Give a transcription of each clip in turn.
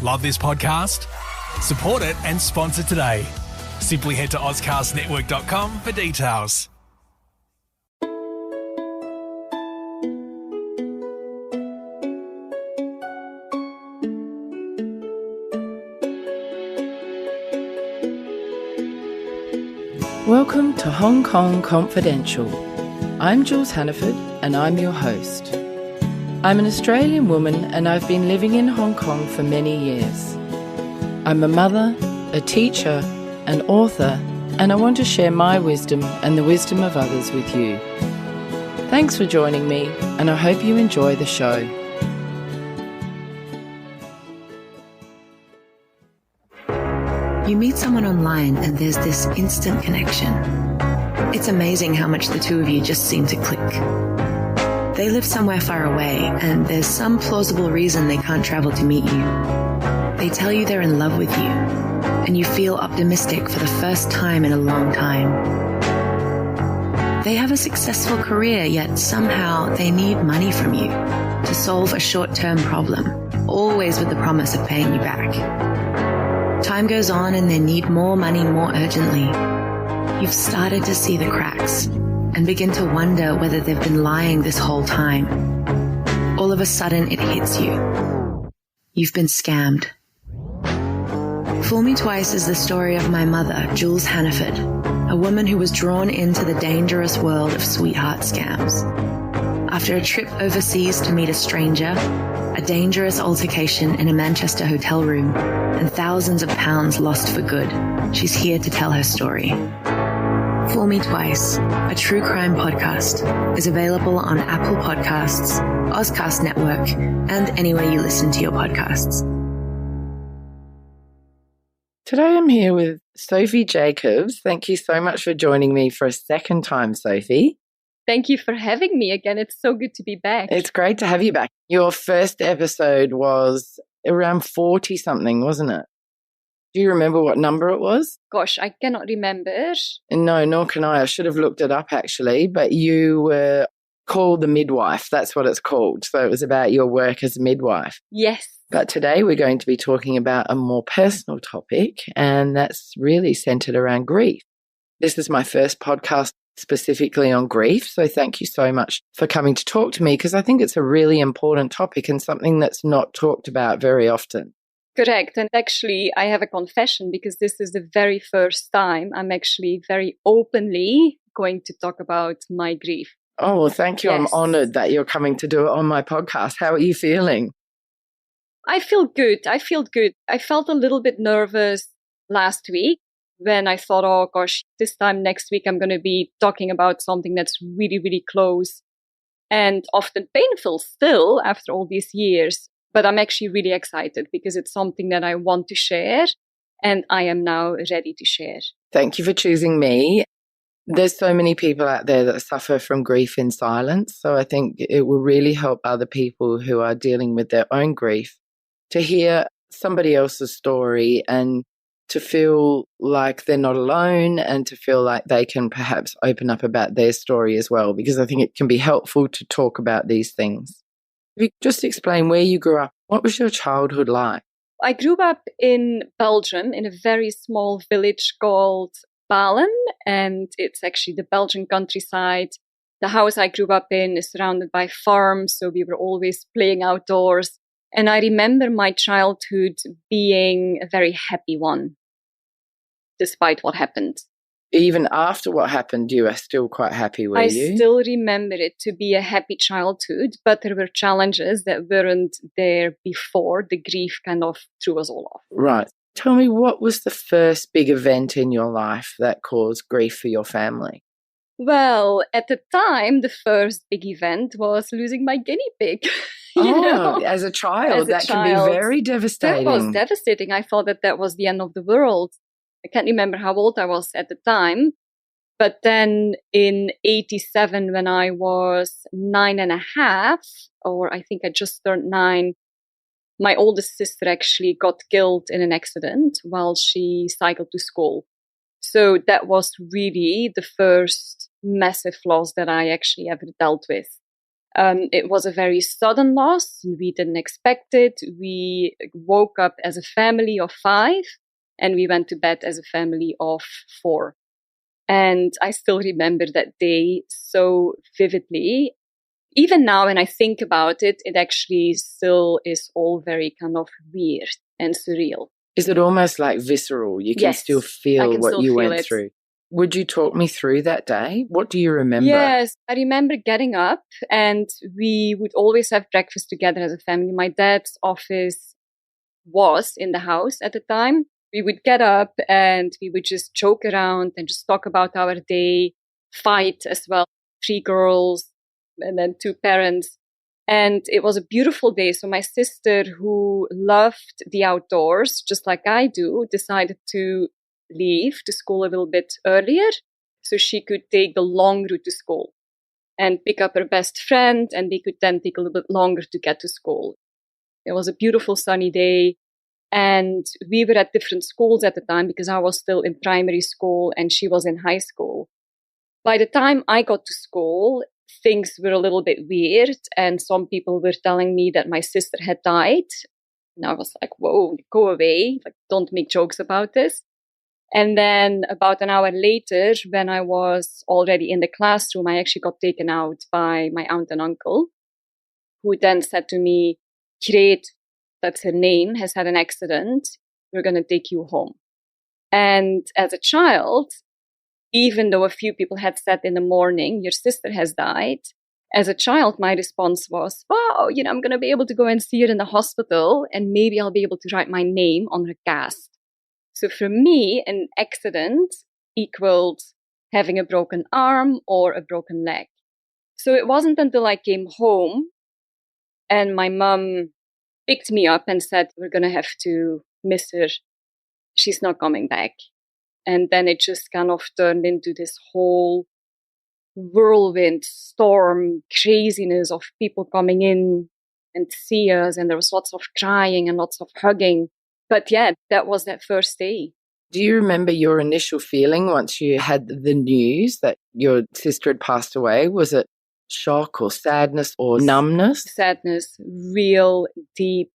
Love this podcast? Support it and sponsor today. Simply head to ozcastnetwork.com for details. Welcome to Hong Kong Confidential. I'm Jules Hannaford and I'm your host. I'm an Australian woman and I've been living in Hong Kong for many years. I'm a mother, a teacher, an author, and I want to share my wisdom and the wisdom of others with you. Thanks for joining me and I hope you enjoy the show. You meet someone online and there's this instant connection. It's amazing how much the two of you just seem to click. They live somewhere far away and there's some plausible reason they can't travel to meet you. They tell you they're in love with you and you feel optimistic for the first time in a long time. They have a successful career, yet somehow they need money from you to solve a short-term problem, always with the promise of paying you back. Time goes on and they need more money more urgently. You've started to see the cracks and begin to wonder whether they've been lying this whole time. All of a sudden it hits you. You've been scammed. Fool Me Twice is the story of my mother, Jules Hannaford, a woman who was drawn into the dangerous world of sweetheart scams. After a trip overseas to meet a stranger, a dangerous altercation in a Manchester hotel room, and thousands of pounds lost for good, she's here to tell her story. Fool Me Twice, a true crime podcast, is available on Apple Podcasts, Ozcast Network, and anywhere you listen to your podcasts. Today I'm here with Sofie Jacobs. Thank you so much for joining me for a second time, Sofie. Thank you for having me again. It's so good to be back. It's great to have you back. Your first episode was around 40-something, wasn't it? Do you remember what number it was? Gosh, I cannot remember. No, nor can I. I should have looked it up actually, but you were called the midwife. That's what it's called. So it was about your work as a midwife. Yes. But today we're going to be talking about a more personal topic, and that's really centered around grief. This is my first podcast specifically on grief. So thank you so much for coming to talk to me, because I think it's a really important topic and something that's not talked about very often. Correct. And actually, I have a confession, because this is the very first time I'm actually very openly going to talk about my grief. Oh, well, thank you. Yes. I'm honored that you're coming to do it on my podcast. How are you feeling? I feel good. I felt a little bit nervous last week when I thought, oh gosh, this time next week I'm going to be talking about something that's really, really close and often painful still after all these years. But I'm actually really excited because it's something that I want to share and I am now ready to share. Thank you for choosing me. There's so many people out there that suffer from grief in silence. So I think it will really help other people who are dealing with their own grief to hear somebody else's story and to feel like they're not alone and to feel like they can perhaps open up about their story as well, because I think it can be helpful to talk about these things. If you just explain where you grew up, what was your childhood like? I grew up in Belgium in a very small village called Balen, and it's actually the Belgian countryside. The house I grew up in is surrounded by farms, so we were always playing outdoors. And I remember my childhood being a very happy one, despite what happened. Even after what happened, you were still quite happy, were you? I still remember it to be a happy childhood, but there were challenges that weren't there before. The grief kind of threw us all off. Right. Tell me, what was the first big event in your life that caused grief for your family? Well, at the time, the first big event was losing my guinea pig. As a child, can be very devastating. That was devastating. I thought that was the end of the world. I can't remember how old I was at the time. But then in 87, when I was 9.5, or I think I just turned 9, my oldest sister actually got killed in an accident while she cycled to school. So that was really the first massive loss that I actually ever dealt with. It was a very sudden loss. We didn't expect it. We woke up as a family of 5 and we went to bed as a family of 4. And I still remember that day so vividly. Even now, when I think about it, it actually still is all very kind of weird and surreal. Is it almost like visceral? You can still feel what you went through. Would you talk me through that day? What do you remember? Yes, I remember getting up and we would always have breakfast together as a family. My dad's office was in the house at the time. We would get up and we would just joke around and just talk about our day, fight as well. 3 girls and then 2 parents. And it was a beautiful day. So my sister, who loved the outdoors, just like I do, decided to leave to school a little bit earlier so she could take the long route to school and pick up her best friend, and they could then take a little bit longer to get to school. It was a beautiful sunny day, and we were at different schools at the time because I was still in primary school and she was in high school. By the time I got to school, things were a little bit weird, and some people were telling me that my sister had died. And I was like, whoa, go away. Like, don't make jokes about this. And then about an hour later, when I was already in the classroom, I actually got taken out by my aunt and uncle, who then said to me, Great, that's her name, has had an accident. We're going to take you home. And as a child, even though a few people had said in the morning, your sister has died, as a child, my response was, wow, I'm going to be able to go and see her in the hospital and maybe I'll be able to write my name on her cast. So for me, an accident equaled having a broken arm or a broken leg. So it wasn't until I came home and my mum picked me up and said, we're going to have to miss her. She's not coming back. And then it just kind of turned into this whole whirlwind, storm, craziness of people coming in and see us. And there was lots of crying and lots of hugging. But yeah, that was that first day. Do you remember your initial feeling once you had the news that your sister had passed away? Was it shock or sadness or numbness? Sadness, real deep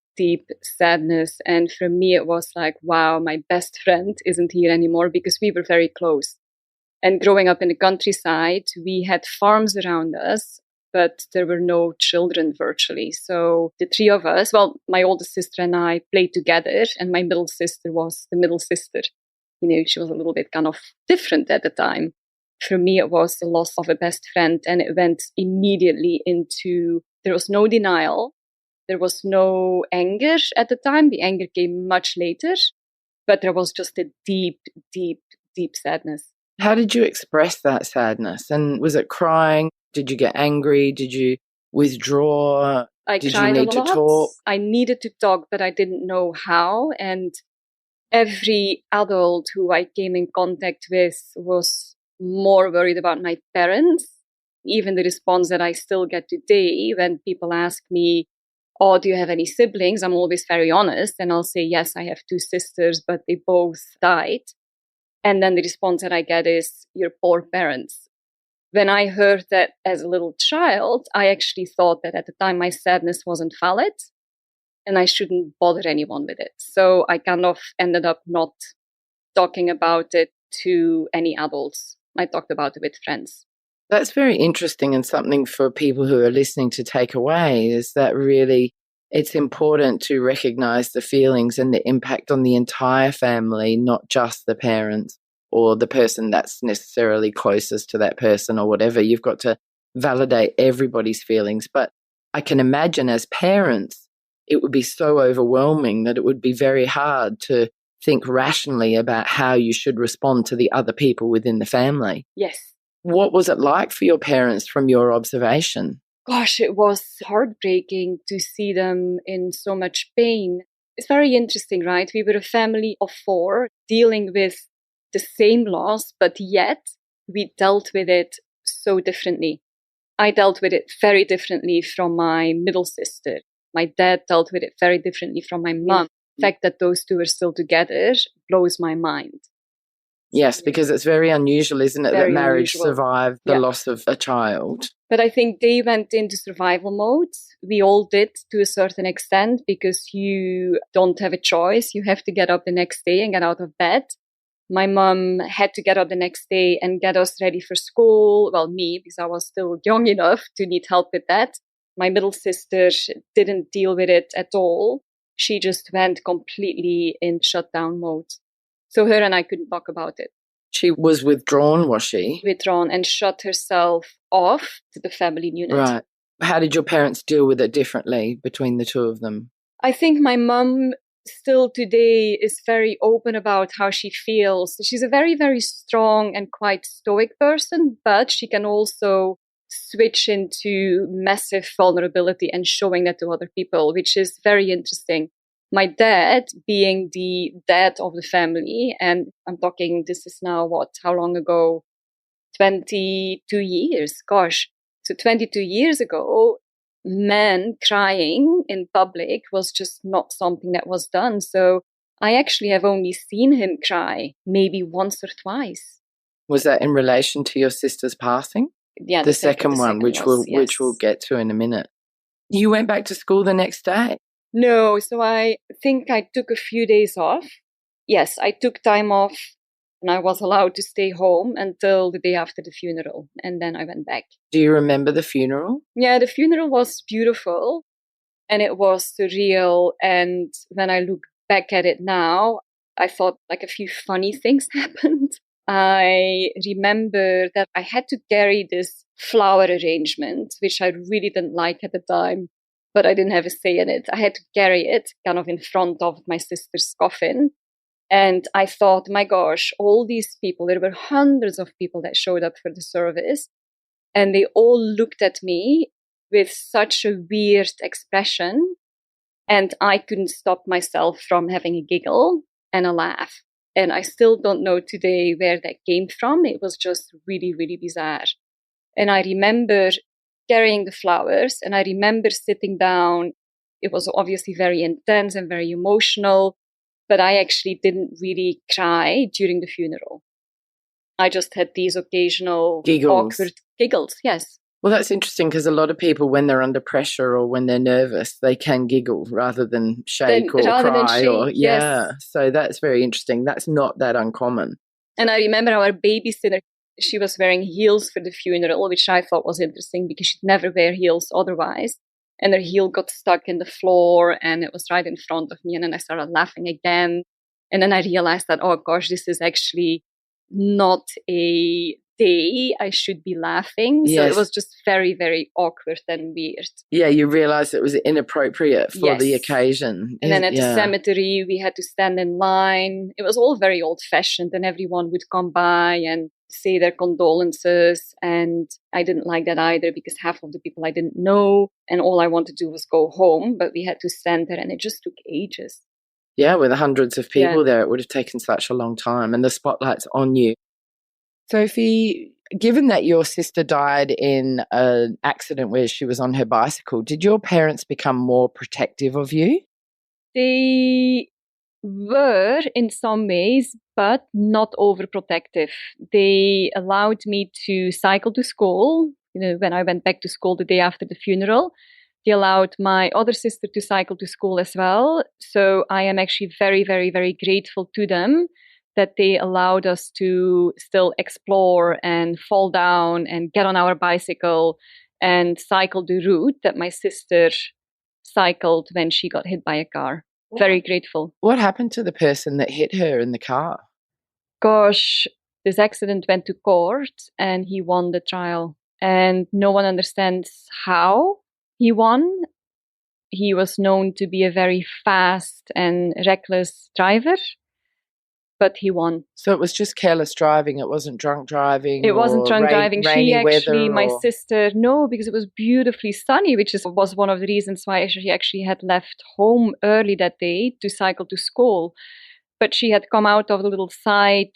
sadness. And for me, it was like, wow, my best friend isn't here anymore, because we were very close. And growing up in the countryside, we had farms around us, but there were no children virtually. So the 3 of us, well, my oldest sister and I played together, and my middle sister was the middle sister. She was a little bit kind of different at the time. For me, it was the loss of a best friend, and it went immediately into, there was no denial. There was no anger at the time. The anger came much later, but there was just a deep sadness. How did you express that sadness? And was it crying? Did you get angry? Did you withdraw? Did you need to talk? I needed to talk, but I didn't know how. And every adult who I came in contact with was more worried about my parents. Even the response that I still get today when people ask me, oh, do you have any siblings? I'm always very honest. And I'll say, yes, I have 2 sisters, but they both died. And then the response that I get is, your poor parents. When I heard that as a little child, I actually thought that at the time my sadness wasn't valid and I shouldn't bother anyone with it. So I kind of ended up not talking about it to any adults. I talked about it with friends. That's very interesting, and something for people who are listening to take away is that really it's important to recognize the feelings and the impact on the entire family, not just the parents or the person that's necessarily closest to that person or whatever. You've got to validate everybody's feelings. But I can imagine as parents, it would be so overwhelming that it would be very hard to think rationally about how you should respond to the other people within the family. Yes. What was it like for your parents from your observation? Gosh, it was heartbreaking to see them in so much pain. It's very interesting, right? We were a family of 4 dealing with the same loss, but yet we dealt with it so differently. I dealt with it very differently from my middle sister. My dad dealt with it very differently from my mom. The fact that those 2 are still together blows my mind. Yes, because it's very unusual, isn't it, Very that marriage unusual. survived the Yeah. loss of a child. But I think they went into survival mode. We all did to a certain extent because you don't have a choice. You have to get up the next day and get out of bed. My mum had to get up the next day and get us ready for school. Well, me, because I was still young enough to need help with that. My middle sister didn't deal with it at all. She just went completely in shutdown mode. So her and I couldn't talk about it. She was withdrawn, was she? Withdrawn and shut herself off to the family unit. Right. How did your parents deal with it differently between the two of them? I think my mum still today is very open about how she feels. She's a very, very strong and quite stoic person, but she can also switch into massive vulnerability and showing that to other people, which is very interesting. My dad, being the dad of the family, and I'm talking, this is now how long ago? 22 years. Gosh. So 22 years ago, men crying in public was just not something that was done. So I actually have only seen him cry maybe once or twice. Was that in relation to your sister's passing? Yeah, the second one, which we'll get to in a minute. You went back to school the next day? No, so I think I took a few days off. Yes, I took time off and I was allowed to stay home until the day after the funeral. And then I went back. Do you remember the funeral? Yeah, the funeral was beautiful and it was surreal. And when I look back at it now, I thought like a few funny things happened. I remember that I had to carry this flower arrangement, which I really didn't like at the time, but I didn't have a say in it. I had to carry it kind of in front of my sister's coffin. And I thought, my gosh, all these people, there were hundreds of people that showed up for the service, and they all looked at me with such a weird expression. And I couldn't stop myself from having a giggle and a laugh. And I still don't know today where that came from. It was just really, really bizarre. And I remember carrying the flowers and I remember sitting down. It was obviously very intense and very emotional, but I actually didn't really cry during the funeral. I just had these occasional awkward giggles. Yes. Well, that's interesting because a lot of people, when they're under pressure or when they're nervous, they can giggle rather than shake or cry. Yes. So that's very interesting. That's not that uncommon. And I remember our babysitter, she was wearing heels for the funeral, which I thought was interesting because she'd never wear heels otherwise. And her heel got stuck in the floor and it was right in front of me. And then I started laughing again. And then I realized that, oh gosh, this is actually not a day I should be laughing. So it was just very, very awkward and weird. Yeah, you realised it was inappropriate for the occasion. And then at the cemetery, we had to stand in line. It was all very old-fashioned and everyone would come by and say their condolences. And I didn't like that either because half of the people I didn't know and all I wanted to do was go home. But we had to stand there and it just took ages. Yeah, with hundreds of people there, it would have taken such a long time and the spotlight's on you. Sofie, given that your sister died in an accident where she was on her bicycle, did your parents become more protective of you? They were in some ways, but not overprotective. They allowed me to cycle to school. When I went back to school the day after the funeral, they allowed my other sister to cycle to school as well. So I am actually very, very, very grateful to them that they allowed us to still explore and fall down and get on our bicycle and cycle the route that my sister cycled when she got hit by a car. Very grateful. What happened to the person that hit her in the car? Gosh, this accident went to court and he won the trial. And no one understands how he won. He was known to be a very fast and reckless driver. But he won. So it was just careless driving. It wasn't drunk driving. It wasn't drunk driving. She actually, my or... sister, no, because it was beautifully sunny, which was one of the reasons why she actually had left home early that day to cycle to school. But she had come out of a little side,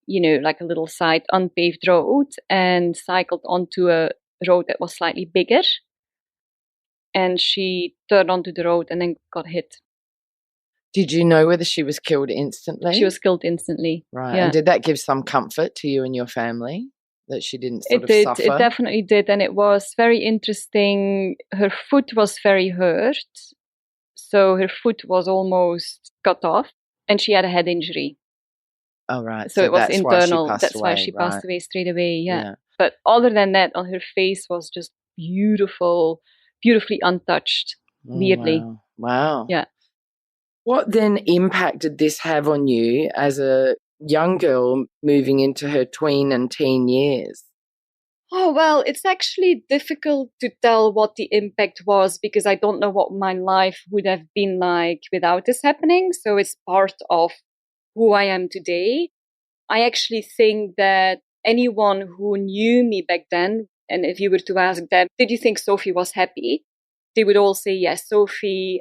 like a little side unpaved road and cycled onto a road that was slightly bigger. And she turned onto the road and then got hit. Did you know whether she was killed instantly? She was killed instantly. Right. Yeah. And did that give some comfort to you and your family that she didn't It of did. suffer? It definitely did. And it was very interesting. Her foot was very hurt. So her foot was almost cut off and she had a head injury. Oh, right. So it was internal. That's why she passed away straight away. Yeah. But other than that, on her face was just beautiful, beautifully untouched, weirdly. Wow. Yeah. What then impact did this have on you as a young girl moving into her tween and teen years? Oh, well, it's actually difficult to tell what the impact was because I don't know what my life would have been like without this happening. So it's part of who I am today. I actually think that anyone who knew me back then, and if you were to ask them, did you think Sofie was happy? They would all say, yes, Sofie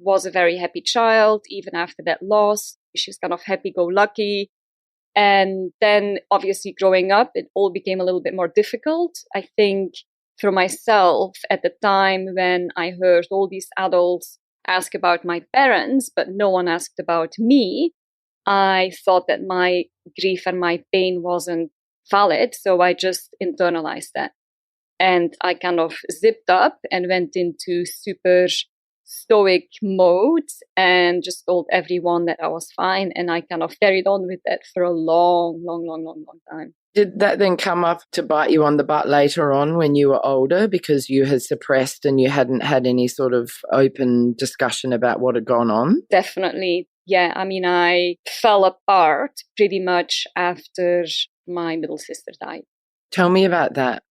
was a very happy child, even after that loss. She was kind of happy-go-lucky. And then obviously growing up, it all became a little bit more difficult. I think for myself at the time when I heard all these adults ask about my parents, but no one asked about me, I thought that my grief and my pain wasn't valid. So I just internalized that. And I kind of zipped up and went into super stoic mode and just told everyone that I was fine. And I kind of carried on with that for a long time. Did that then come up to bite you on the butt later on when you were older because you had suppressed and you hadn't had any sort of open discussion about what had gone on? Definitely. Yeah. I mean, I fell apart pretty much after my middle sister died. Tell me about that.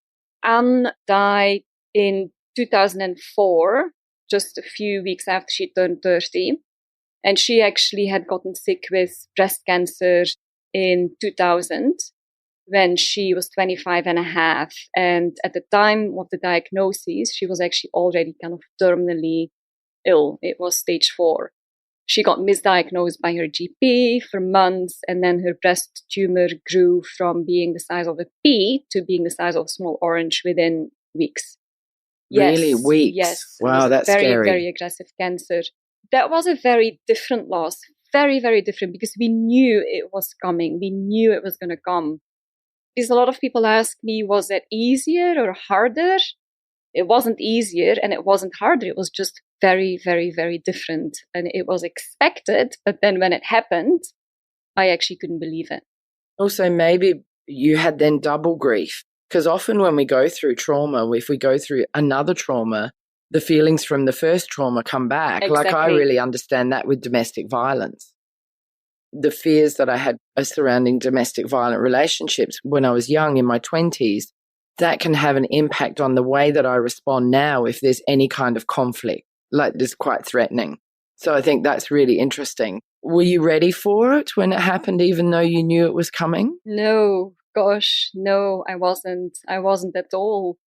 Anne died in 2004. Just a few weeks after she turned 30. And she actually had gotten sick with breast cancer in 2000 when she was 25 and a half. And at the time of the diagnosis, she was actually already kind of terminally ill. It was stage 4. She got misdiagnosed by her GP for months, and then her breast tumor grew from being the size of a pea to being the size of a small orange within weeks. Really? Yes, Weeks? yes. Wow, that's very, scary. Very aggressive cancer. That was a very different loss. Very, very different because we knew it was coming. We knew it was going to come. Because a lot of people ask me, was it easier or harder? It wasn't easier and it wasn't harder. It was just very, very, very different. And it was expected. But then when it happened, I actually couldn't believe it. Also, maybe you had then double grief. Because often when we go through trauma, if we go through another trauma, the feelings from the first trauma come back. Exactly. Like I really understand that with domestic violence. The fears that I had surrounding domestic violent relationships when I was young in my 20s, that can have an impact on the way that I respond now if there's any kind of conflict. Like it's quite threatening. So I think that's really interesting. Were you ready for it when it happened, even though you knew it was coming? No. Gosh, no, I wasn't. I wasn't at all.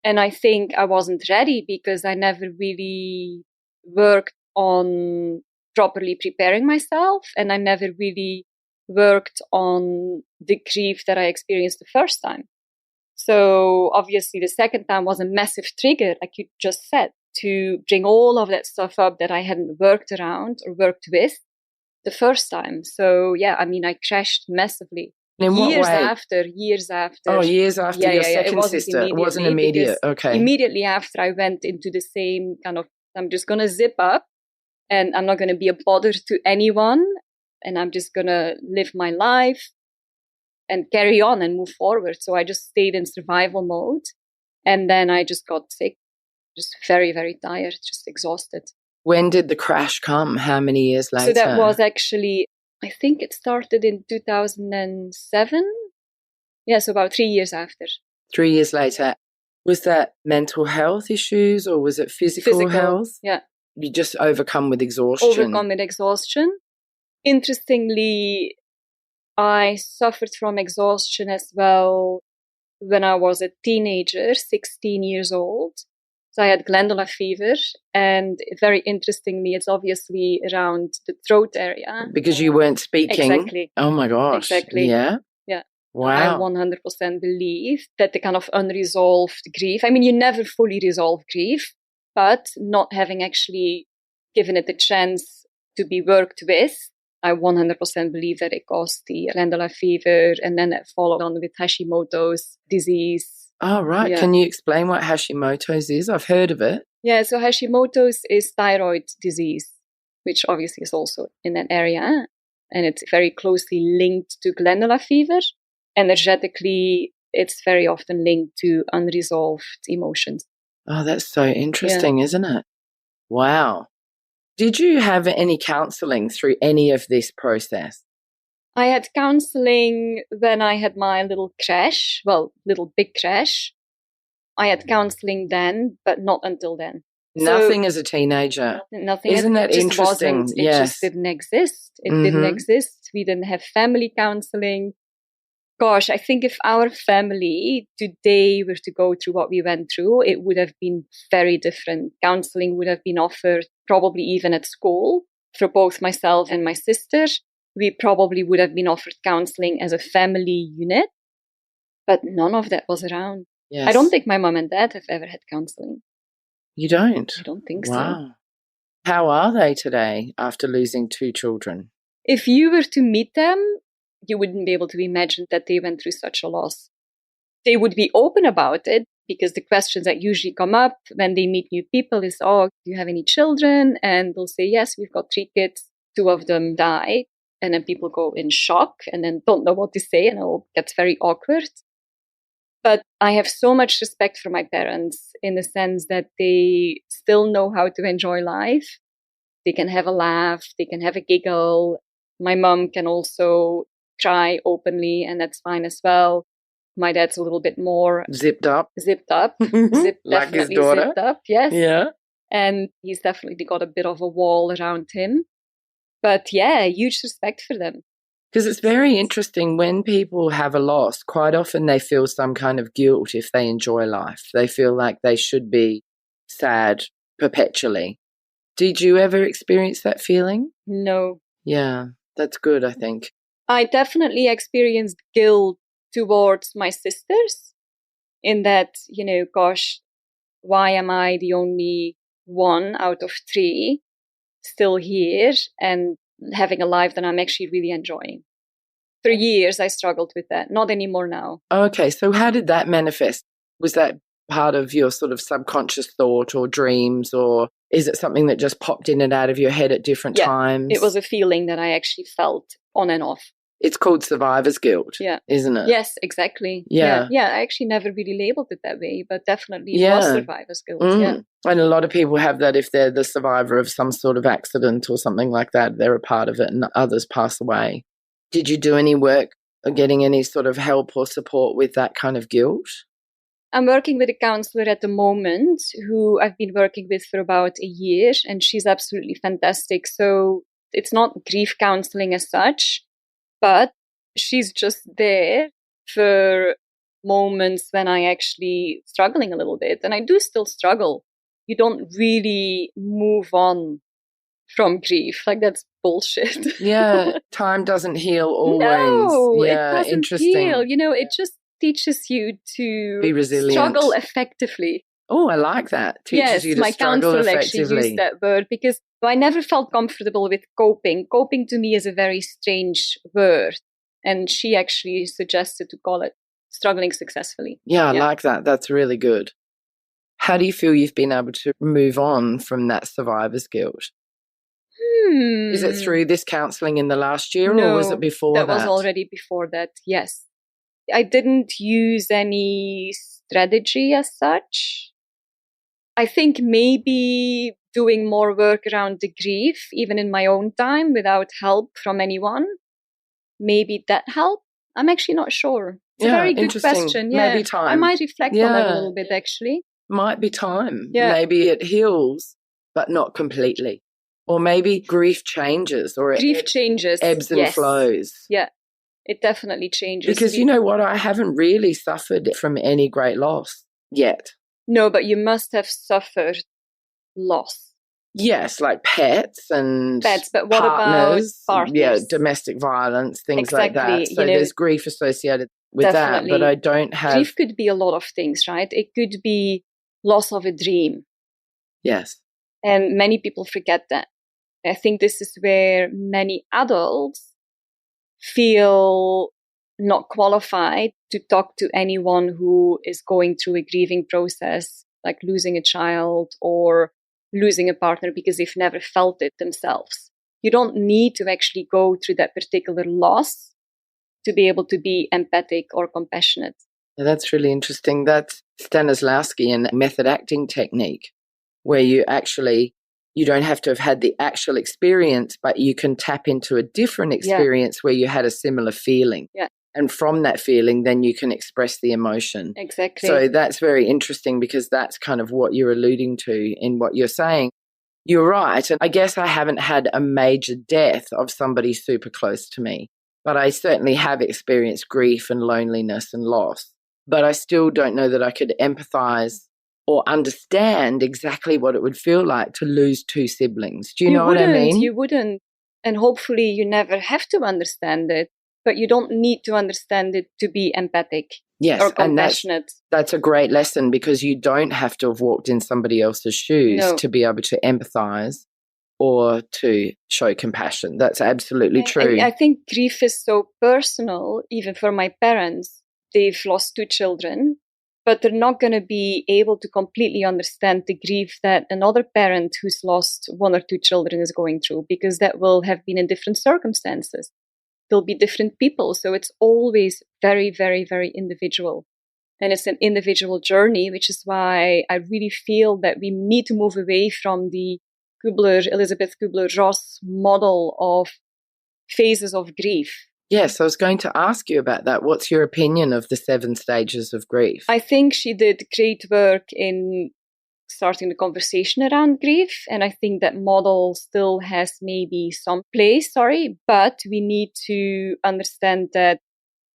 And I think I wasn't ready because I never really worked on properly preparing myself. And I never really worked on the grief that I experienced the first time. So obviously the second time was a massive trigger, like you just said, to bring all of that stuff up that I hadn't worked around or worked with the first time. So yeah, I mean, I crashed massively. In what years way? after. Oh, years after your second sister. It wasn't immediate. Okay. Immediately after I went into the same kind of, I'm just going to zip up and I'm not going to be a bother to anyone. And I'm just going to live my life and carry on and move forward. So I just stayed in survival mode. And then I just got sick, just very, very tired, just exhausted. When did the crash come? How many years later? So that was actually, I think it started in 2007. Yeah, so about 3 years after. 3 years later. Was that mental health issues or was it physical health? Yeah. You just overcome with exhaustion. Overcome with exhaustion. Interestingly, I suffered from exhaustion as well when I was a teenager, 16 years old. So I had glandular fever, and very interestingly, it's obviously around the throat area. Because you weren't speaking? Exactly. Oh my gosh. Exactly. Yeah? Yeah. Wow. I 100% believe that the kind of unresolved grief, I mean, you never fully resolve grief, but not having actually given it a chance to be worked with. I 100% believe that it caused the glandular fever, and then it followed on with Hashimoto's disease. Oh, right. Yeah. Can you explain what Hashimoto's is? I've heard of it. Yeah, so Hashimoto's is thyroid disease, which obviously is also in that area. And it's very closely linked to glandular fever. Energetically, it's very often linked to unresolved emotions. Oh, that's so interesting, isn't it? Wow. Did you have any counselling through any of this process? I had counselling when I had my little big crash. I had counselling then, but not until then. Nothing as a teenager. Nothing. Isn't that interesting? It just didn't exist. It didn't exist. We didn't have family counselling. Gosh, I think if our family today were to go through what we went through, it would have been very different. Counselling would have been offered probably even at school for both myself and my sister. We probably would have been offered counselling as a family unit, but none of that was around. Yes. I don't think my mom and dad have ever had counselling. You don't? I don't think so. Wow. How are they today after losing 2 children? If you were to meet them, you wouldn't be able to imagine that they went through such a loss. They would be open about it because the questions that usually come up when they meet new people is, oh, do you have any children? And they'll say, yes, we've got 3 kids. 2 of them died. And then people go in shock and then don't know what to say, and it gets very awkward. But I have so much respect for my parents in the sense that they still know how to enjoy life. They can have a laugh, they can have a giggle. My mom can also cry openly, and that's fine as well. My dad's a little bit more zipped up. Like his daughter. Zipped up, yes. Yeah. And he's definitely got a bit of a wall around him. But yeah, huge respect for them. Because it's very interesting when people have a loss, quite often they feel some kind of guilt if they enjoy life. They feel like they should be sad perpetually. Did you ever experience that feeling? No. Yeah, that's good, I think. I definitely experienced guilt towards my sisters in that, gosh, why am I the only one out of 3 still here and having a life that I'm actually really enjoying? For years, I struggled with that. Not anymore now. Okay, so how did that manifest? Was that part of your sort of subconscious thought or dreams, or is it something that just popped in and out of your head at different times? It was a feeling that I actually felt on and off. It's called survivor's guilt, isn't it? Yes, exactly. Yeah, I actually never really labeled it that way, but definitely it was survivor's guilt. Yeah. And a lot of people have that if they're the survivor of some sort of accident or something like that, they're a part of it and others pass away. Did you do any work or getting any sort of help or support with that kind of guilt? I'm working with a counsellor at the moment who I've been working with for about a year, and she's absolutely fantastic. So it's not grief counselling as such, but she's just there for moments when I actually struggling a little bit. And I do still struggle. You don't really move on from grief. Like, that's bullshit. Yeah, time doesn't heal always. No, yeah, it doesn't interesting. heal. It just teaches you to be resilient, struggle effectively. Oh, I like that. Teaches you to struggle effectively. Yes, my counselor actually used that word because I never felt comfortable with coping. Coping to me is a very strange word. And she actually suggested to call it struggling successfully. Yeah, I like that. That's really good. How do you feel you've been able to move on from that survivor's guilt? Is it through this counselling in the last year or was it before that? That was already before that, yes. I didn't use any strategy as such. I think maybe doing more work around the grief, even in my own time, without help from anyone, maybe that helped. I'm actually not sure. It's a very good question. Yeah. Maybe time. I might reflect on that a little bit, actually. Might be time. Yeah. Maybe it heals, but not completely. Or maybe grief changes. Or ebbs and flows. Yeah, it definitely changes. Because you know what? I haven't really suffered from any great loss yet. No, but you must have suffered loss. Yes, like pets and but what partners, about partners? Yeah, domestic violence, things like that. So there's grief associated with that, but I don't have... Grief could be a lot of things, right? It could be loss of a dream. Yes. And many people forget that. I think this is where many adults feel not qualified to talk to anyone who is going through a grieving process, like losing a child or losing a partner, because they've never felt it themselves. You don't need to actually go through that particular loss to be able to be empathic or compassionate. That's really interesting. That's Stanislavski method acting technique, where you don't have to have had the actual experience, but you can tap into a different experience where you had a similar feeling. Yeah. And from that feeling, then you can express the emotion. Exactly. So that's very interesting, because that's kind of what you're alluding to in what you're saying. You're right. And I guess I haven't had a major death of somebody super close to me, but I certainly have experienced grief and loneliness and loss. But I still don't know that I could empathize or understand exactly what it would feel like to lose two siblings. Do you know what I mean? You wouldn't. And hopefully you never have to understand it, but you don't need to understand it to be empathic or compassionate. And that's a great lesson, because you don't have to have walked in somebody else's shoes to be able to empathize or to show compassion. That's absolutely true. I think grief is so personal, even for my parents. They've lost two children, but they're not going to be able to completely understand the grief that another parent who's lost one or two children is going through, because that will have been in different circumstances. There'll be different people. So it's always very, very, very individual. And it's an individual journey, which is why I really feel that we need to move away from the Elizabeth Kubler-Ross model of phases of grief. Yes, I was going to ask you about that. What's your opinion of the 7 stages of grief? I think she did great work in starting the conversation around grief. And I think that model still has maybe some place, but we need to understand that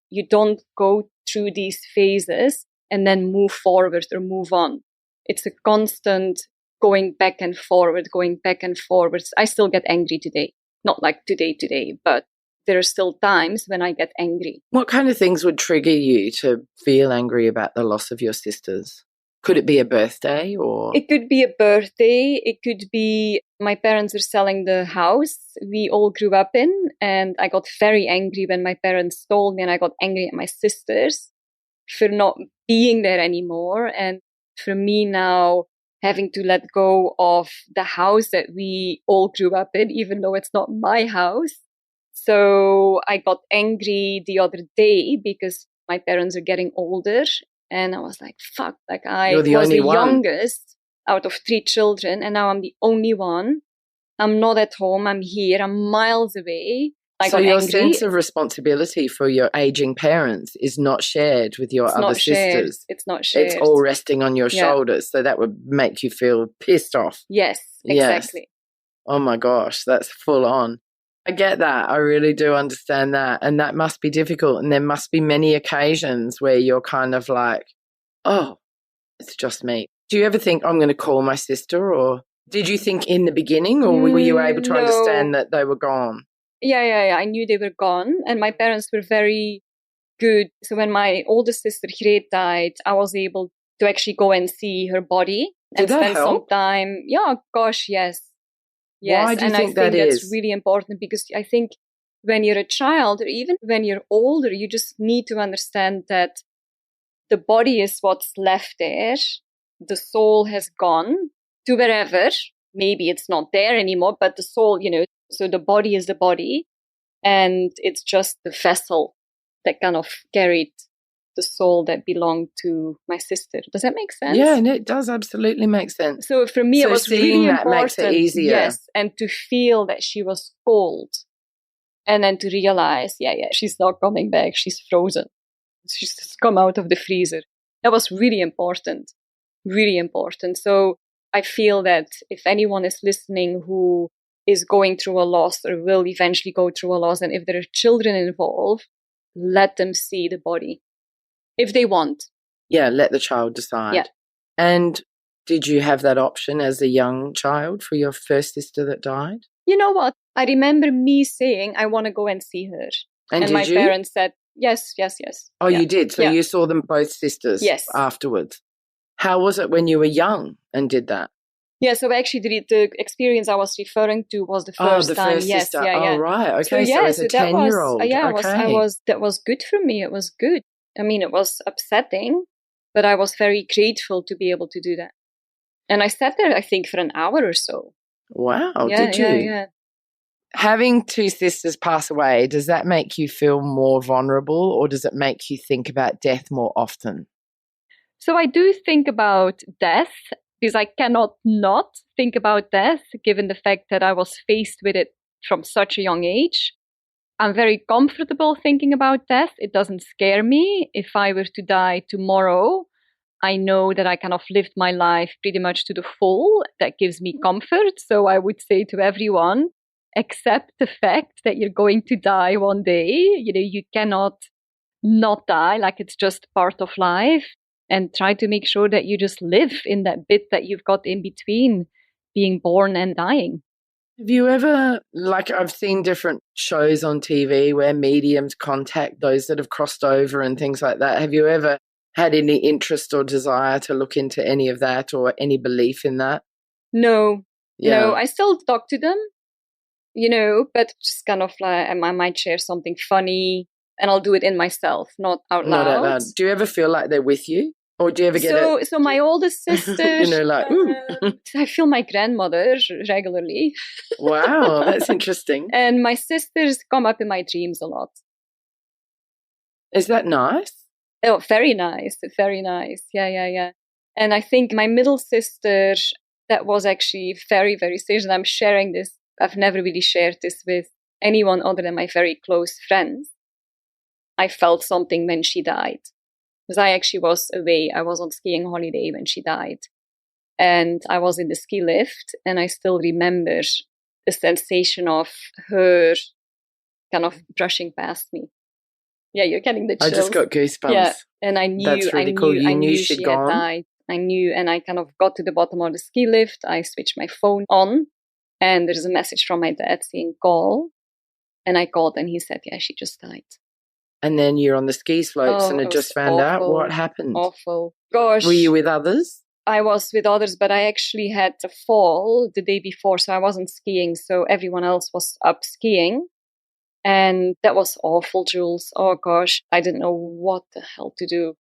you don't go through these phases and then move forward or move on. It's a constant going back and forward. I still get angry today. Not like today, but there are still times when I get angry. What kind of things would trigger you to feel angry about the loss of your sisters? Could it be a birthday or? It could be a birthday. It could be my parents are selling the house we all grew up in. And I got very angry when my parents told me, and I got angry at my sisters for not being there anymore. And for me now, having to let go of the house that we all grew up in, even though it's not my house. So I got angry the other day because my parents are getting older. And I was like, fuck, like I was the youngest out of 3 children. And now I'm the only one. I'm not at home. I'm here. I'm miles away. So your sense of responsibility for your aging parents is not shared with your other sisters. It's not shared. It's all resting on your shoulders. So that would make you feel pissed off. Yes, exactly. Yes. Oh my gosh, that's full on. I get that. I really do understand that. And that must be difficult. And there must be many occasions where you're kind of like, oh, it's just me. Do you ever think, I'm going to call my sister? Or did you think in the beginning, or were you able to understand that they were gone? Yeah. I knew they were gone. And my parents were very good. So when my oldest sister, Greet, died, I was able to actually go and see her body and spend some time. Yeah, gosh, yes. Yes, why do you and think I think that's is? Really important, because I think when you're a child, or even when you're older, you just need to understand that the body is what's left there. The soul has gone to wherever. Maybe it's not there anymore, but the soul, so the body is the body, and it's just the vessel that kind of carried the soul that belonged to my sister. Does that make sense? Yeah, and it does absolutely make sense. So for me, it was really that important. Makes it easier. Yes, and to feel that she was cold, and then to realize, she's not coming back. She's frozen. She's just come out of the freezer. That was really important, really important. So I feel that if anyone is listening who is going through a loss or will eventually go through a loss, and if there are children involved, let them see the body. If they want. Yeah, let the child decide. Yeah. And did you have that option as a young child for your first sister that died? You know what? I remember me saying, I want to go and see her. And my parents said, yes. Oh, you did? So you saw them both sisters afterwards. How was it when you were young and did that? Yeah, so actually the experience I was referring to was the first time. First yes, sister. yeah, yeah. Oh, right. Okay, So as a that was 10-year-old. that was good for me. It was good. I mean, it was upsetting, but I was very grateful to be able to do that. And I sat there, I think, for an hour or so. Wow, Yeah, did you? Yeah. Having two sisters pass away, does that make you feel more vulnerable, or does it make you think about death more often? So I do think about death, because I cannot not think about death, given the fact that I was faced with it from such a young age. I'm very comfortable thinking about death. It doesn't scare me. If I were to die tomorrow, I know that I kind of lived my life pretty much to the full. That gives me comfort. So I would say to everyone, accept the fact that you're going to die one day. You know, you cannot not die, like it's just part of life, and try to make sure that you just live in that bit that you've got in between being born and dying. Have you ever, like I've seen different shows on TV where mediums contact those that have crossed over and things like that. Have you ever had any interest or desire to look into any of that or any belief in that? No, I still talk to them, you know, but just kind of like I might share something funny and I'll do it in myself, not out loud. Not out loud. Do you ever feel like they're with you? Or do you ever get it? So my oldest sister, you know, like, ooh. I feel my grandmother regularly. Wow, that's interesting. And my sisters come up in my dreams a lot. Is that nice? Oh, very nice. Very nice. Yeah. And I think my middle sister, that was actually very, very serious. And I'm sharing this. I've never really shared this with anyone other than my very close friends. I felt something when she died. Because I actually was away. I was on skiing holiday when she died. And I was in the ski lift. And I still remember the sensation of her kind of brushing past me. Yeah, you're getting the chills. I just got goosebumps. Yeah, and I knew, that's really cool. You knew she'd gone? Had died. I knew, and I kind of got to the bottom of the ski lift. I switched my phone on, and there's a message from my dad saying, call. And I called, and he said, yeah, she just died. And then you're on the ski slopes and had just found out what happened. Awful. Gosh. Were you with others? I was with others, but I actually had a fall the day before, so I wasn't skiing. So everyone else was up skiing. And that was awful, Jules. Oh, gosh. I didn't know what the hell to do.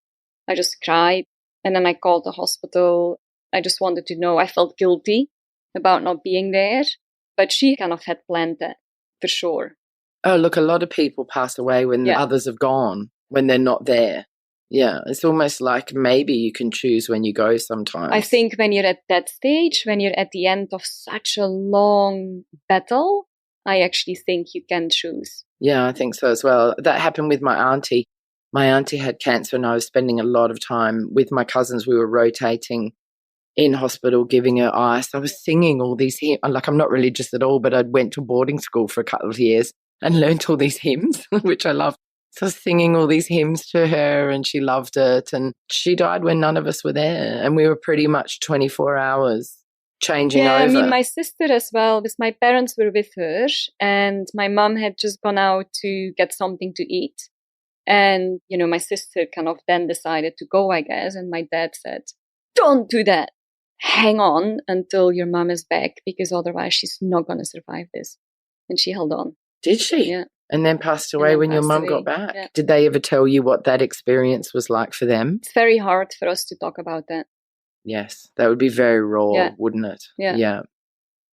I just cried. And then I called the hospital. I just wanted to know. I felt guilty about not being there. But she kind of had planned that, for sure. Oh, look, a lot of people pass away when the others have gone, when they're not there. Yeah, it's almost like maybe you can choose when you go sometimes. I think when you're at that stage, when you're at the end of such a long battle, I actually think you can choose. Yeah, I think so as well. That happened with my auntie. My auntie had cancer and I was spending a lot of time with my cousins. We were rotating in hospital, giving her ice. I was singing all these hymns. Like, I'm not religious at all, but I went to boarding school for a couple of years and learnt all these hymns, which I loved. So I was singing all these hymns to her and she loved it. And she died when none of us were there. And we were pretty much 24 hours changing over. I mean, my sister as well, because my parents were with her and my mum had just gone out to get something to eat. And, you know, my sister kind of then decided to go, I guess. And my dad said, don't do that. Hang on until your mum is back because otherwise she's not going to survive this. And she held on. Did she? Yeah. And then passed away when your mum got back. Yeah. Did they ever tell you what that experience was like for them? It's very hard for us to talk about that. Yes, that would be very raw, wouldn't it? Yeah.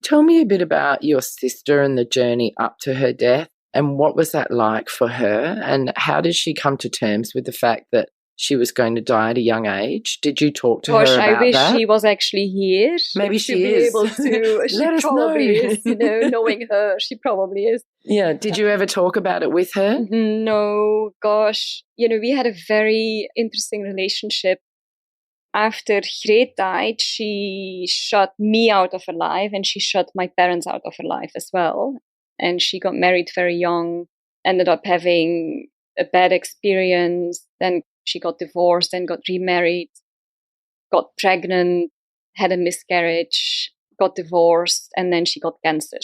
Tell me a bit about your sister and the journey up to her death and what was that like for her and how did she come to terms with the fact that she was going to die at a young age? Did you talk to her about that? I wish she was actually here. Maybe she is. Able to. She probably is, you know, knowing her, she probably is. Yeah. Did you ever talk about it with her? No, gosh. You know, we had a very interesting relationship. After Greet died, she shut me out of her life and she shut my parents out of her life as well. And she got married very young, ended up having a bad experience. Then she got divorced and got remarried, got pregnant, had a miscarriage, got divorced, and then she got cancer.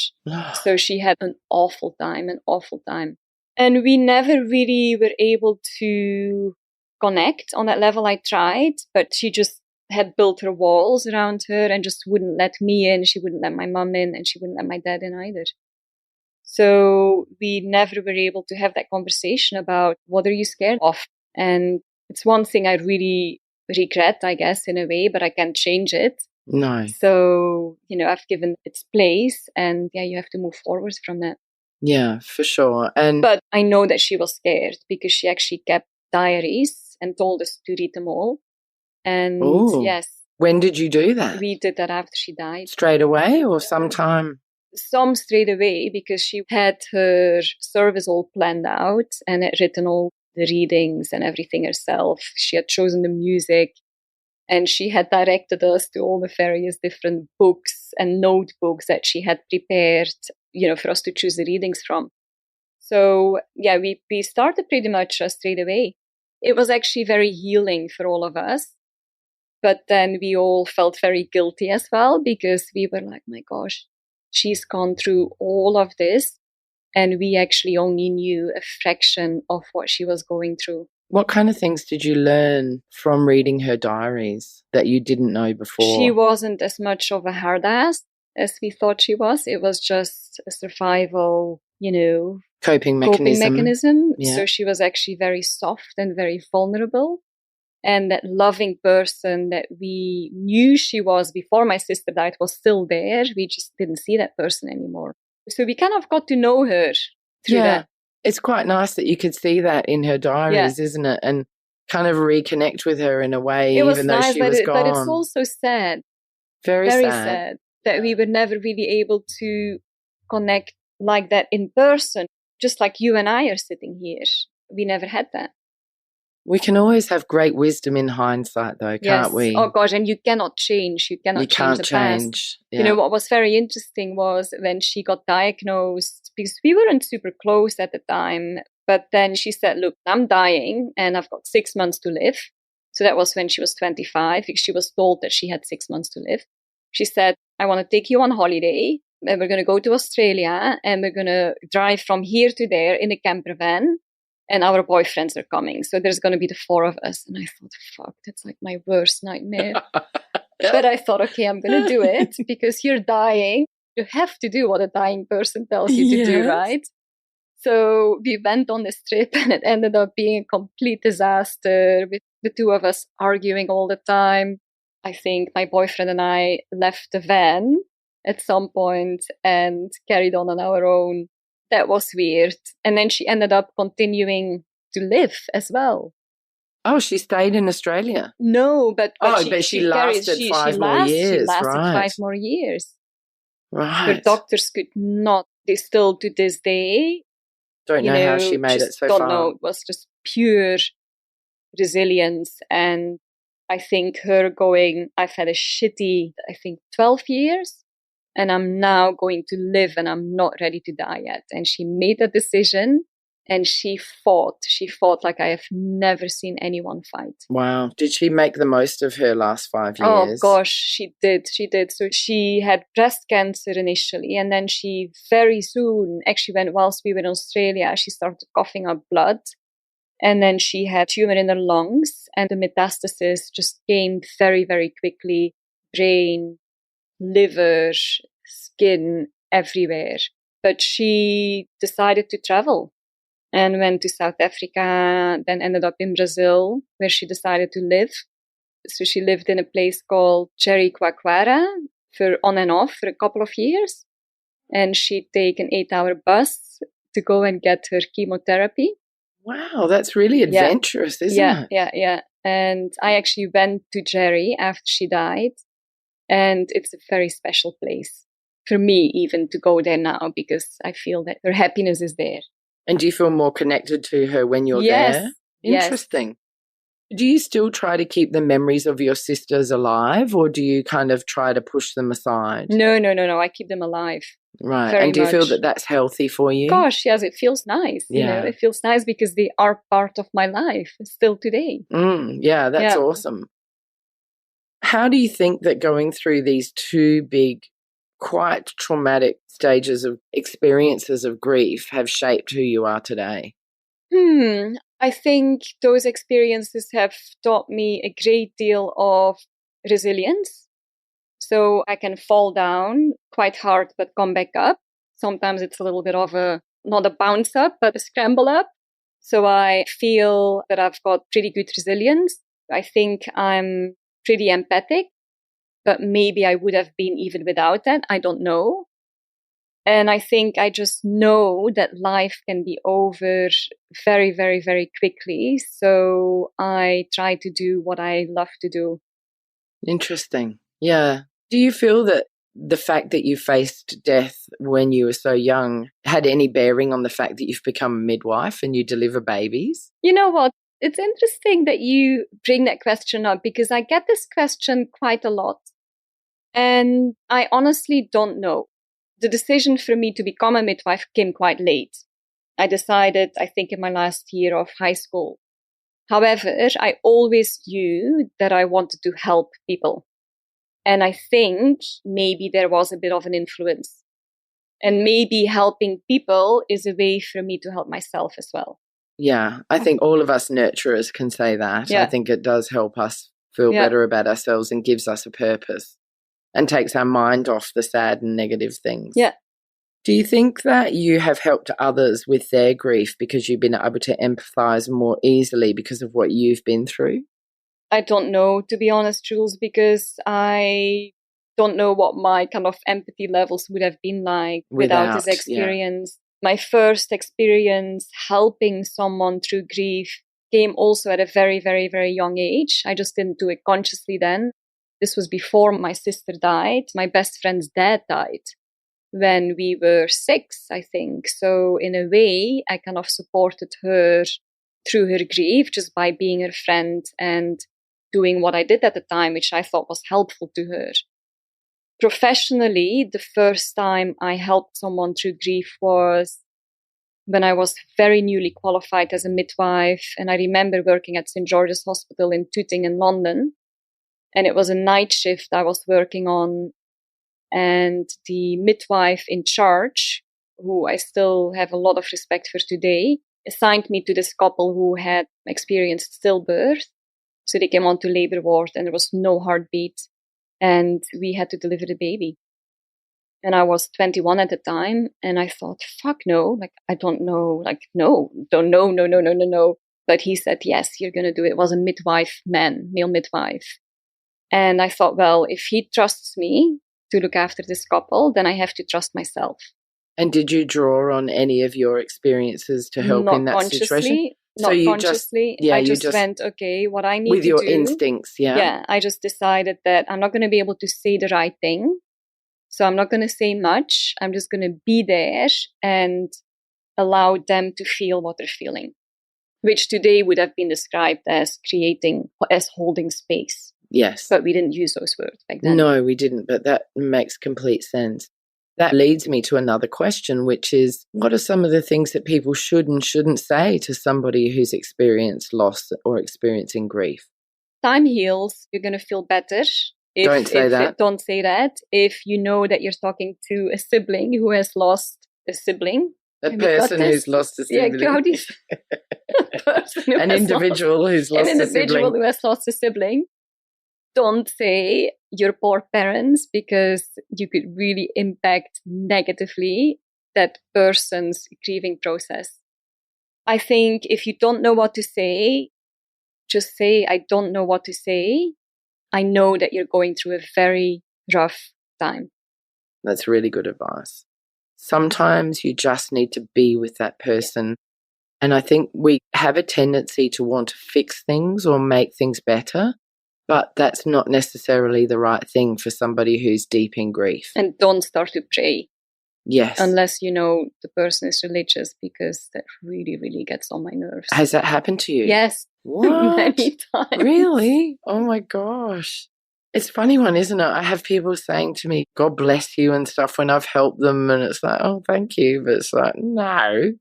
So she had an awful time. And we never really were able to connect on that level. I tried, but she just had built her walls around her and just wouldn't let me in. She wouldn't let my mum in, and she wouldn't let my dad in either. So we never were able to have that conversation about what are you scared of? And it's one thing I really regret, I guess, in a way, but I can't change it. No. So, I've given its place, and you have to move forward from that. Yeah, for sure. But I know that she was scared because she actually kept diaries and told us to read them all. And yes. When did you do that? We did that after she died. Straight away or sometime? Some straight away, because she had her service all planned out and had written all the readings and everything herself. She had chosen the music, and she had directed us to all the various different books and notebooks that she had prepared, for us to choose the readings from. So, we started pretty much straight away. It was actually very healing for all of us. But then we all felt very guilty as well, because we were like, my gosh, she's gone through all of this, and we actually only knew a fraction of what she was going through. What kind of things did you learn from reading her diaries that you didn't know before? She wasn't as much of a hard ass as we thought she was. It was just a survival, coping mechanism. Yeah. So she was actually very soft and very vulnerable. And that loving person that we knew she was before my sister died was still there. We just didn't see that person anymore. So we kind of got to know her through that. It's quite nice that you could see that in her diaries, isn't it? And kind of reconnect with her in a way, even though she was gone. But it's also sad. Very sad that we were never really able to connect like that in person, just like you and I are sitting here. We never had that. We can always have great wisdom in hindsight, though, can't we? Oh, gosh, and you cannot change. You cannot change the past. Yeah. What was very interesting was when she got diagnosed, because we weren't super close at the time, but then she said, look, I'm dying and I've got 6 months to live. So that was when she was 25, because she was told that she had 6 months to live. She said, I want to take you on holiday, and we're going to go to Australia, and we're going to drive from here to there in a camper van. And our boyfriends are coming. So there's going to be the 4 of us. And I thought, fuck, that's like my worst nightmare. But I thought, okay, I'm going to do it because you're dying. You have to do what a dying person tells you to do, right? So we went on this trip, and it ended up being a complete disaster with the 2 of us arguing all the time. I think my boyfriend and I left the van at some point and carried on our own. That was weird. And then she ended up continuing to live as well. Oh, she stayed in Australia? No, but she lasted 5 more years. She lasted right. 5 more years. Right. Her doctors could not, they still to this day. Don't know how she made it so far. Don't know. It was just pure resilience. And I think her going, I've had a shitty, 12 years. And I'm now going to live, and I'm not ready to die yet. And she made a decision, and she fought. She fought like I have never seen anyone fight. Wow. Did she make the most of her last 5 years? Oh, gosh, she did. She did. So she had breast cancer initially, and then she very soon, actually whilst we were in Australia, she started coughing up blood. And then she had tumor in her lungs, and the metastasis just came very, very quickly. Brain, liver, skin, everywhere. But she decided to travel and went to South Africa, then ended up in Brazil, where she decided to live. So she lived in a place called Jericoacoara for on and off for a couple of years. And she'd take an 8-hour bus to go and get her chemotherapy. Wow, that's really adventurous, isn't it? Yeah. And I actually went to Jerry after she died. And it's a very special place for me even to go there now, because I feel that her happiness is there. And do you feel more connected to her when you're there? Interesting. Yes. Do you still try to keep the memories of your sisters alive, or do you kind of try to push them aside? No. I keep them alive. Right. And do you feel that that's healthy for you? Gosh, yes, it feels nice. Yeah. It feels nice because they are part of my life still today. Yeah, that's awesome. How do you think that going through these 2 big, quite traumatic stages of experiences of grief have shaped who you are today? I think those experiences have taught me a great deal of resilience. So I can fall down quite hard, but come back up. Sometimes it's a little bit of not a bounce up, but a scramble up. So I feel that I've got pretty good resilience. I think I'm pretty empathic, but maybe I would have been even without that. I don't know. And I think I just know that life can be over very, very, very quickly. So I try to do what I love to do. Interesting. Yeah. Do you feel that the fact that you faced death when you were so young had any bearing on the fact that you've become a midwife and you deliver babies? You know what? It's interesting that you bring that question up because I get this question quite a lot. And I honestly don't know. The decision for me to become a midwife came quite late. I decided, I think, in my last year of high school. However, I always knew that I wanted to help people. And I think maybe there was a bit of an influence. And maybe helping people is a way for me to help myself as well. Yeah, I think all of us nurturers can say that. Yeah. I think it does help us feel better about ourselves and gives us a purpose and takes our mind off the sad and negative things. Yeah. Do you think that you have helped others with their grief because you've been able to empathise more easily because of what you've been through? I don't know, to be honest, Jules, because I don't know what my kind of empathy levels would have been like without this experience. Yeah. My first experience helping someone through grief came also at a very, very, very young age. I just didn't do it consciously then. This was before my sister died. My best friend's dad died when we were 6, I think. So in a way, I kind of supported her through her grief just by being her friend and doing what I did at the time, which I thought was helpful to her. Professionally, the first time I helped someone through grief was when I was very newly qualified as a midwife. And I remember working at St. George's Hospital in Tooting in London. And it was a night shift I was working on. And the midwife in charge, who I still have a lot of respect for today, assigned me to this couple who had experienced stillbirth. So they came onto labor ward and there was no heartbeat. And we had to deliver the baby. And I was 21 at the time. And I thought, fuck no, I don't know, no. But he said, yes, you're going to do it. It was a midwife man, male midwife. And I thought, well, if he trusts me to look after this couple, then I have to trust myself. And did you draw on any of your experiences to help in that situation? Not consciously. I just went, okay, what I need to do. With your instincts, yeah. Yeah, I just decided that I'm not going to be able to say the right thing. So I'm not going to say much. I'm just going to be there and allow them to feel what they're feeling, which today would have been described as holding space. Yes. But we didn't use those words back then. No, we didn't, but that makes complete sense. That leads me to another question, which is, what are some of the things that people should and shouldn't say to somebody who's experienced loss or experiencing grief? Time heals. You're going to feel better. Don't say that. Don't say that. If you know that you're talking to a sibling who has lost a sibling. A person who's lost a sibling. Yeah, how do you say? An individual who's lost a sibling. An individual who has lost a sibling. Don't say your poor parents, because you could really impact negatively that person's grieving process. I think if you don't know what to say, just say, I don't know what to say. I know that you're going through a very rough time. That's really good advice. Sometimes you just need to be with that person. And I think we have a tendency to want to fix things or make things better. But that's not necessarily the right thing for somebody who's deep in grief. And don't start to pray. Yes. Unless you know the person is religious, because that really, really gets on my nerves. Has that happened to you? Yes. What? Many times. Really? Oh my gosh. It's a funny one, isn't it? I have people saying to me, God bless you and stuff when I've helped them. And it's like, oh, thank you. But it's like, no.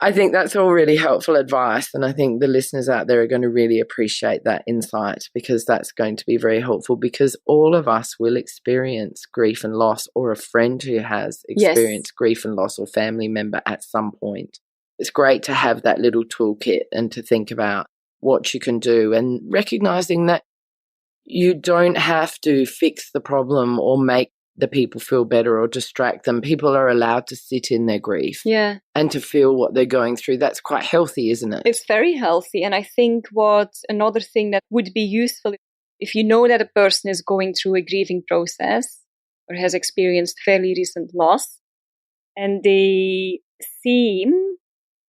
I think that's all really helpful advice, and I think the listeners out there are going to really appreciate that insight, because that's going to be very helpful, because all of us will experience grief and loss, or a friend who has experienced grief and loss, or family member at some point. It's great to have that little toolkit and to think about what you can do, and recognizing that you don't have to fix the problem or make the people feel better or distract them. People are allowed to sit in their grief and to feel what they're going through. That's quite healthy, isn't it? It's very healthy. And I think another thing that would be useful, if you know that a person is going through a grieving process or has experienced fairly recent loss, and they seem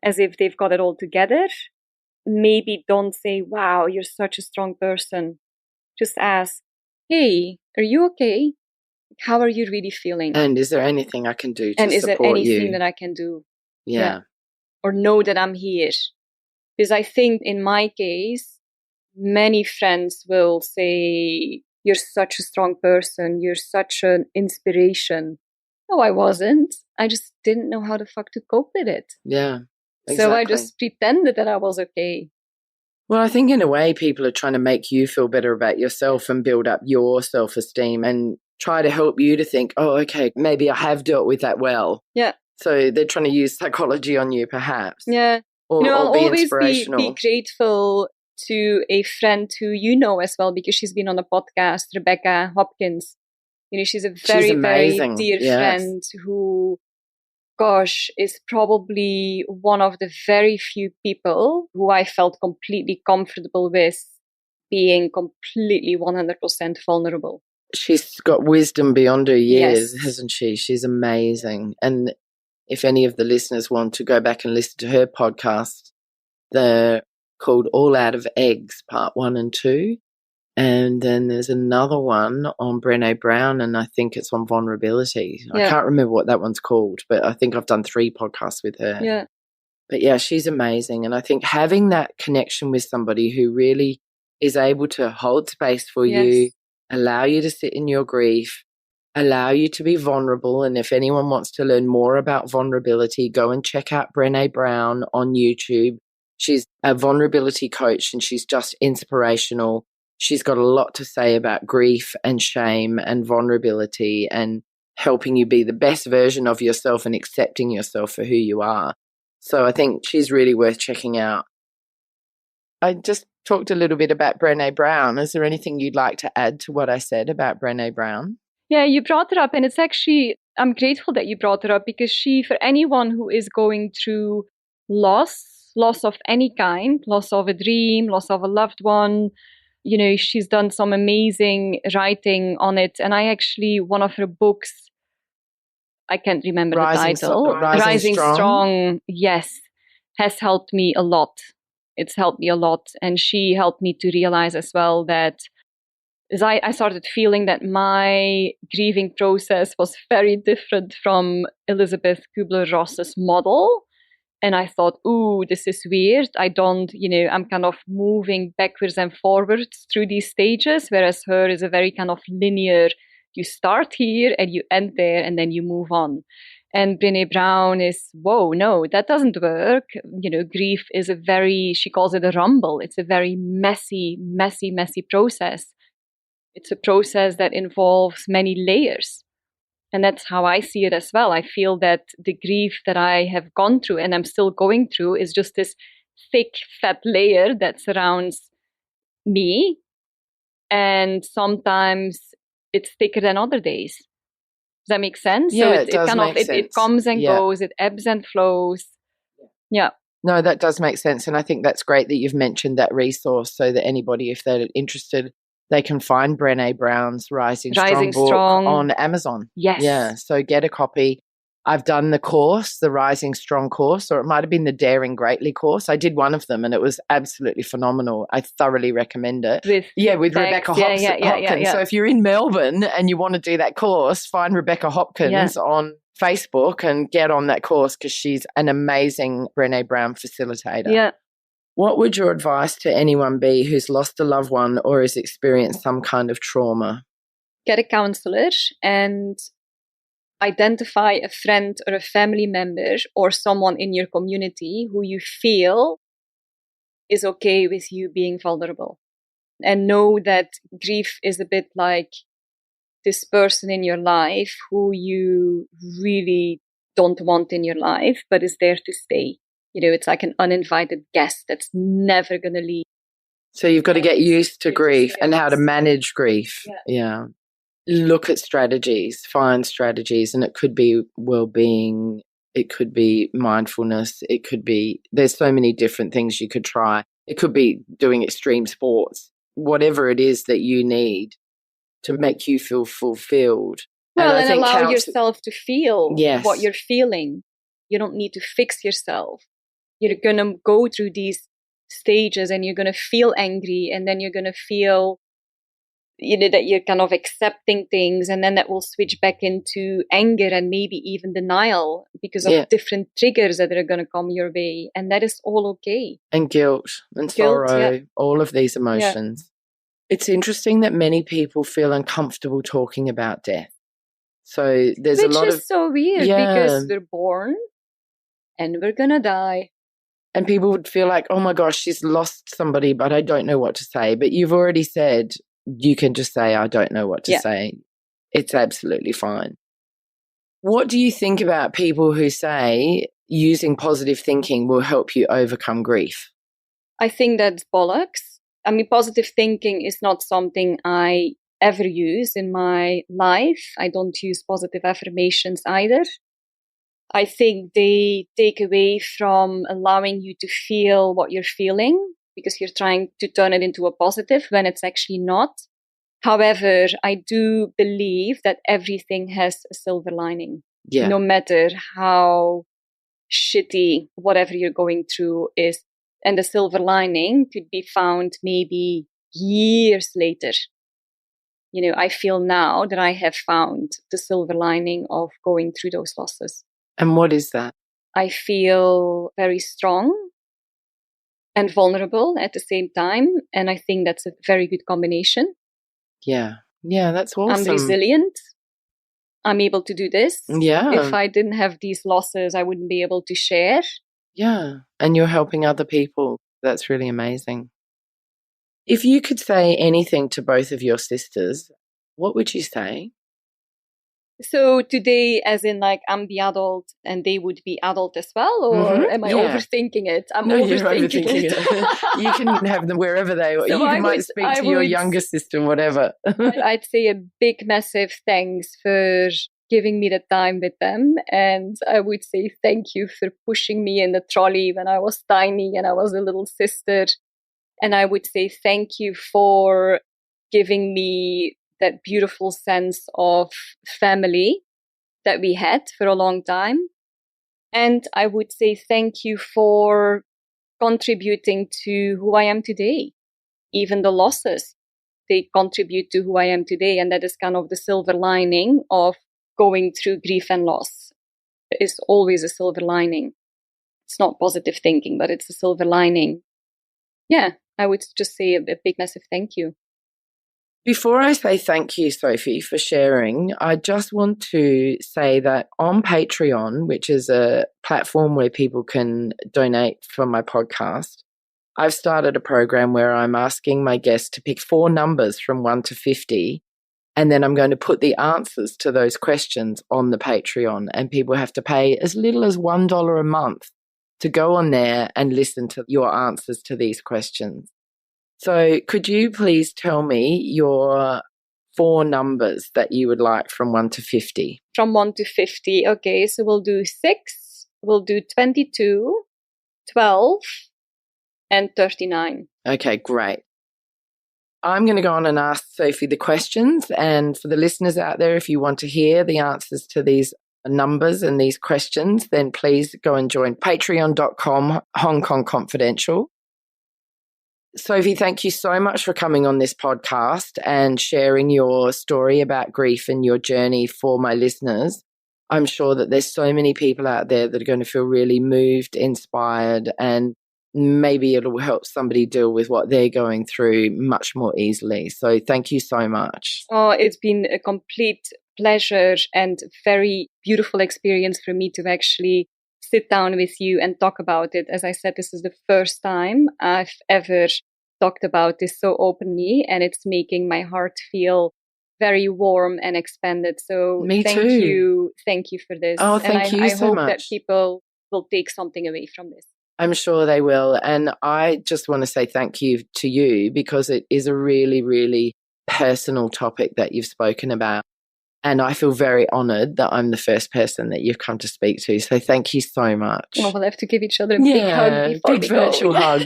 as if they've got it all together, maybe don't say, wow, you're such a strong person. Just ask, hey, are you okay? How are you really feeling? And is there anything I can do to support you? And is there anything that I can do? Yeah. Or know that I'm here. Because I think in my case, many friends will say, you're such a strong person. You're such an inspiration. No, I wasn't. I just didn't know how the fuck to cope with it. Yeah. Exactly. So I just pretended that I was okay. Well, I think in a way people are trying to make you feel better about yourself and build up your self-esteem and try to help you to think, oh, okay, maybe I have dealt with that well. Yeah. So they're trying to use psychology on you, perhaps. Yeah. Or, I'll be always inspirational. be grateful to a friend who you know as well, because she's been on a podcast, Rebecca Hopkins. She's a very, very dear friend who, gosh, is probably one of the very few people who I felt completely comfortable with being completely 100% vulnerable. She's got wisdom beyond her years, hasn't she? She's amazing. And if any of the listeners want to go back and listen to her podcast, they're called All Out of Eggs, Part 1 and 2. And then there's another one on Brené Brown, and I think it's on vulnerability. Yeah. I can't remember what that one's called, but I think I've done 3 podcasts with her. Yeah. But yeah, she's amazing. And I think having that connection with somebody who really is able to hold space for you, allow you to sit in your grief, allow you to be vulnerable. And if anyone wants to learn more about vulnerability, go and check out Brené Brown on YouTube. She's a vulnerability coach and she's just inspirational. She's got a lot to say about grief and shame and vulnerability and helping you be the best version of yourself and accepting yourself for who you are. So I think she's really worth checking out. I just talked a little bit about Brené Brown. Is there anything you'd like to add to what I said about Brené Brown? Yeah, you brought her up, and it's actually, I'm grateful that you brought her up, because for anyone who is going through loss of any kind, loss of a dream, loss of a loved one, she's done some amazing writing on it. And I actually, one of her books, I can't remember the title. Rising Strong, yes, has helped me a lot. It's helped me a lot. And she helped me to realize as well that as I started feeling that my grieving process was very different from Elizabeth Kubler-Ross's model. And I thought, ooh, this is weird. I'm kind of moving backwards and forwards through these stages, whereas her is a very kind of linear, you start here and you end there and then you move on. And Brené Brown is, whoa, no, that doesn't work. Grief is she calls it a rumble. It's a very messy, messy, messy process. It's a process that involves many layers. And that's how I see it as well. I feel that the grief that I have gone through and I'm still going through is just this thick, fat layer that surrounds me. And sometimes it's thicker than other days. Does that make sense? Yeah, so it does make sense. It comes and goes, it ebbs and flows. Yeah. No, that does make sense. And I think that's great that you've mentioned that resource so that anybody, if they're interested, they can find Brené Brown's Rising Strong book on Amazon. Yes. Yeah, so get a copy. I've done the course, the Rising Strong course, or it might have been the Daring Greatly course. I did one of them and it was absolutely phenomenal. I thoroughly recommend it. With Rebecca Hopkins. Yeah. So if you're in Melbourne and you want to do that course, find Rebecca Hopkins on Facebook and get on that course because she's an amazing Brené Brown facilitator. Yeah. What would your advice to anyone be who's lost a loved one or has experienced some kind of trauma? Get a counselor and identify a friend or a family member or someone in your community who you feel is okay with you being vulnerable. And know that grief is a bit like this person in your life who you really don't want in your life, but is there to stay. It's like an uninvited guest that's never going to leave. So you've got to get used to grief and how to manage. manage grief. Yeah. Look at strategies, find strategies, and it could be well-being, it could be mindfulness, it could be, there's so many different things you could try. It could be doing extreme sports, whatever it is that you need to make you feel fulfilled. Well, and allow yourself to feel Yes. what you're feeling. You don't need to fix yourself. You're going to go through these stages and you're going to feel angry, and then you're going to feel that you're kind of accepting things, and then that will switch back into anger and maybe even denial because of different triggers that are going to come your way, and that is all okay. And guilt and sorrow, all of these emotions. It's interesting that many people feel uncomfortable talking about death. So there's a lot of... Which is so weird because we're born and we're going to die. And people would feel like, oh my gosh, she's lost somebody, but I don't know what to say. But you've already said you can just say, I don't know what to say. It's absolutely fine. What do you think about people who say using positive thinking will help you overcome grief? I think that's bollocks. I mean, positive thinking is not something I ever use in my life. I don't use positive affirmations either. I think they take away from allowing you to feel what you're feeling, because you're trying to turn it into a positive when it's actually not. However, I do believe that everything has a silver lining. No matter how shitty whatever you're going through is. And the silver lining could be found maybe years later. I feel now that I have found the silver lining of going through those losses. And what is that? I feel very strong and vulnerable at the same time. And I think that's a very good combination. Yeah. Yeah, that's awesome. I'm resilient. I'm able to do this. Yeah. If I didn't have these losses, I wouldn't be able to share. Yeah. And you're helping other people. That's really amazing. If you could say anything to both of your sisters, what would you say? So today, as in like I'm the adult and they would be adult as well, or am I overthinking it? No, you're overthinking it. You can have them wherever they are. So you might speak to your younger sister, whatever. I'd say a big, massive thanks for giving me the time with them. And I would say thank you for pushing me in the trolley when I was tiny and I was a little sister. And I would say thank you for giving me that beautiful sense of family that we had for a long time. And I would say thank you for contributing to who I am today. Even the losses, they contribute to who I am today. And that is kind of the silver lining of going through grief and loss. There is always a silver lining. It's not positive thinking, but it's a silver lining. Yeah, I would just say a big, massive thank you. Before I say thank you, Sofie, for sharing, I just want to say that on Patreon, which is a platform where people can donate for my podcast, I've started a program where I'm asking my guests to pick 4 numbers from 1 to 50, and then I'm going to put the answers to those questions on the Patreon, and people have to pay as little as $1 a month to go on there and listen to your answers to these questions. So could you please tell me your 4 numbers that you would like from 1 to 50? From 1 to 50. Okay, so we'll do 6, we'll do 22, 12, and 39. Okay, great. I'm going to go on and ask Sofie the questions. And for the listeners out there, if you want to hear the answers to these numbers and these questions, then please go and join patreon.com Hong Kong Confidential. Sofie, thank you so much for coming on this podcast and sharing your story about grief and your journey for my listeners. I'm sure that there's so many people out there that are going to feel really moved, inspired, and maybe it'll help somebody deal with what they're going through much more easily. So thank you so much. Oh, it's been a complete pleasure and very beautiful experience for me to actually sit down with you and talk about it. As I said, this is the first time I've ever talked about this so openly, and it's making my heart feel very warm and expanded. So thank you for this. Oh, thank you so much. I hope that people will take something away from this. I'm sure they will. And I just want to say thank you to you because it is a really, really personal topic that you've spoken about. And I feel very honoured that I'm the first person that you've come to speak to. So thank you so much. Well, we'll have to give each other a big hug before big we virtual go. hug.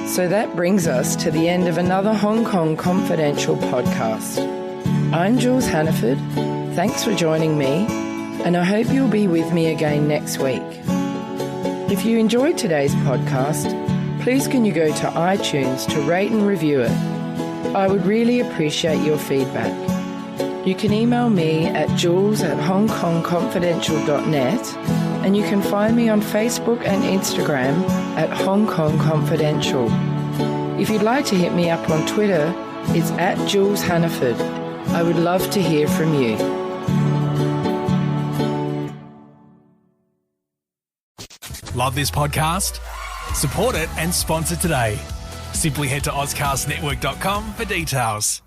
So that brings us to the end of another Hong Kong Confidential podcast. I'm Jules Hannaford. Thanks for joining me, and I hope you'll be with me again next week. If you enjoyed today's podcast, please can you go to iTunes to rate and review it. I would really appreciate your feedback. You can email me at jules@hongkongconfidential.net, and you can find me on Facebook and Instagram at Hong Kong Confidential. If you'd like to hit me up on Twitter, it's at Jules Hannaford. I would love to hear from you. Love this podcast? Support it and sponsor today. Simply head to AuscastNetwork.com for details.